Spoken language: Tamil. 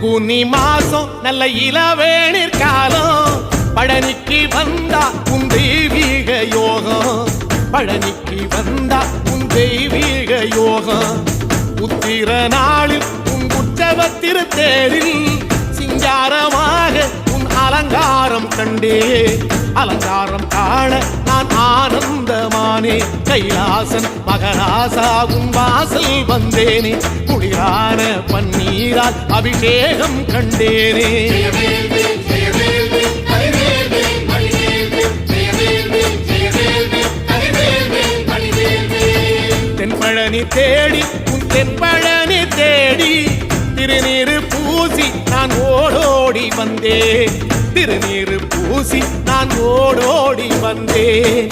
பங்குனி மாசம் நல்ல இளவேணிற் காலம் பழனிக்கு வந்தா உன் தெய்வீக யோகம் பழனிக்கு வந்தா உன் தெய்வீக யோகம் உத்திர நாளில் உன் உற்சவ தேரில் சிங்காரமாக உன் அலங்காரம் கண்டே அலங்காரம் காண நான் ஆனந்தமானே கைலாசன் மகராசா உன் வாசல் வந்தேனே குளிரான பன்னீரால் அபிஷேகம் கண்டேனே தென்பழனி தேடி உன் தென்பழனி தேடி திருநீரு பூசி நான் ஓடோடி வந்தேன் திருநீரு பூசி நான் ஓடோடி வந்தேன்